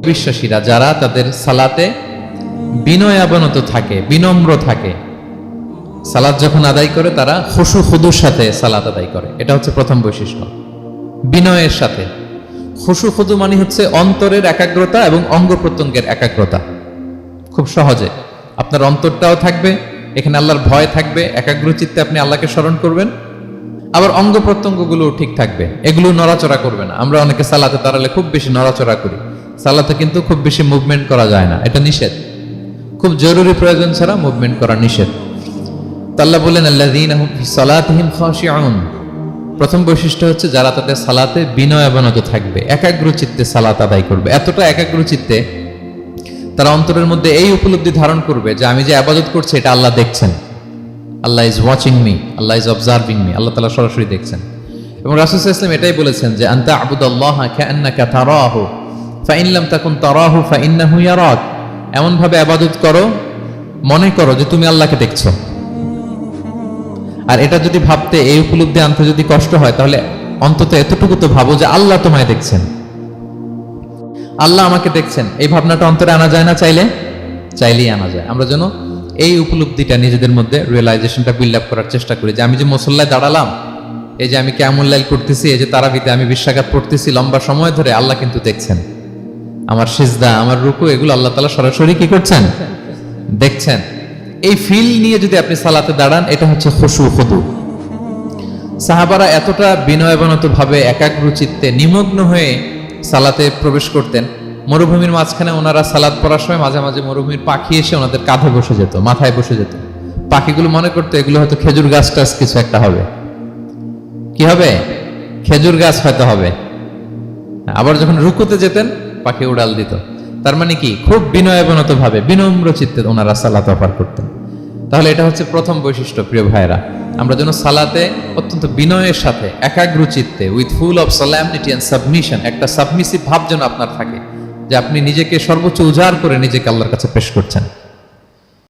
বিশ্বাসীরা যারা তাদের সালাতে বিনয়াবনত থাকে, বিনম্র থাকে, সালাত যখন আদায় করে তারা খুশু খুদুর সাথে সালাত আদায় করে। এটা হচ্ছে প্রথম বৈশিষ্ট্য, বিনয়ের সাথে। খুশু খুদু মানে হচ্ছে অন্তরের একাগ্রতা এবং অঙ্গ প্রত্যঙ্গের একাগ্রতা। খুব সহজে আপনার অন্তরটাও থাকবে, এখানে আল্লাহর ভয় থাকবে, একাগ্র চিত্তে আপনি আল্লাহকে স্মরণ করবেন, আবার অঙ্গ প্রত্যঙ্গগুলো ঠিক থাকবে, এগুলো নড়াচড়া করবে না। আমরা অনেকে সালাতে দাঁড়ালে খুব বেশি নড়াচড়া করি, সালাতে কিন্তু খুব বেশি মুভমেন্ট করা যায় না, এটা নিষেধ। খুব জরুরি প্রয়োজন ছাড়া মুভমেন্ট করা নিষেধ। আল্লাহ বলেন আল্লাযীনা হুম ফি সালাতিহিম খাশিউন। প্রথম বৈশিষ্ট্য হচ্ছে যারা তাদের সালাতে বিনয়াবনত থাকবে, একাগ্র চিত্তে সালাত আদায় করবে। এতটা একাগ্র চিত্তে তারা অন্তরের মধ্যে এই উপলব্ধি ধারণ করবে যে আমি যে ইবাদত করছি এটা আল্লাহ দেখছেন, Allah is watching me, Allah is observing me, Allah তাআলা সরাসরি দেখছেন। এবং রাসূল সাল্লাল্লাহু আলাইহি ওয়াসাল্লাম এটাই বলেছেন যে আনতা আবুদাল্লাহা কাআন্নাকা তারাহু ফাইন লাম তাকুন তারাহু ফাইন্নাহু ইয়ারাক। এমন ভাবে ইবাদত করো, মনে করো যে তুমি আল্লাহকে দেখছো। আর এটা যদি ভাবতে, এই উপলব্ধি আনতে যদি কষ্ট হয়, তাহলে অন্তত এতটুকু তো ভাবো যে আল্লাহ তোমায় দেখছেন, আল্লাহ আমাকে দেখছেন। এই ভাবনাটা অন্তরে আনা যায় না? চাইলেই আনা যায়। আমরা যেন এই উপলব্ধিটা নিজেদের মধ্যে, রিয়েলাইজেশনটা বিল্ড আপ করার চেষ্টা করি যে আমি যে মুসল্লায় দাঁড়ালাম, এই যে আমি কিয়ামুল লাইল করতেছি, এই যে তারাবিতে আমি 20 রাকাত পড়তেছি লম্বা সময় ধরে, আল্লাহ কিন্তু দেখছেন। আমার সিজদা, আমার রুকু, এগুলো আল্লাহ তাআলা সরাসরি কি করছেন? দেখছেন। এই ফিল নিয়ে যদি আপনি সালাতে দাঁড়ান, এটা হচ্ছে খুশু খুদু। সাহাবারা এতটা বিনয়াবনত ভাবে একাগ্র চিত্তে নিমগ্ন হয়ে সালাতে প্রবেশ করতেন। মরুভূমির মাঝখানে ওনারা সালাত পড়ার সময় মাঝে মাঝে মরুভূমির পাখি এসে ওনাদের কাঁধে বসে যেত, মাথায় বসে যেত। পাখিগুলো মনে করতো এগুলো হয়তো খেজুর গাছ টাছ কিছু একটা হবে। কি হবে? খেজুর গাছ হয়তো হবে। আবার যখন রুকুতে যেতেন, পাখি উড়াল দিত। তার মানে কি, খুব বিনয়াবনত ভাবে, বিনম্র চিত্তে ওনারা সালাত অফার করতেন। তাহলে এটা হচ্ছে প্রথম বৈশিষ্ট্য। প্রিয় ভাইরা, আমরা যেন সালাতে অত্যন্ত বিনয়ের সাথে, একাগ্র চিত্তে, with full of solemnity and submission, একটা সাবমিসিভ ভাব যেন আপনার থাকে, যে আপনি নিজেকে সর্বোচ্চ উজাড় করে নিজেকে আল্লাহর কাছে পেশ করছেন।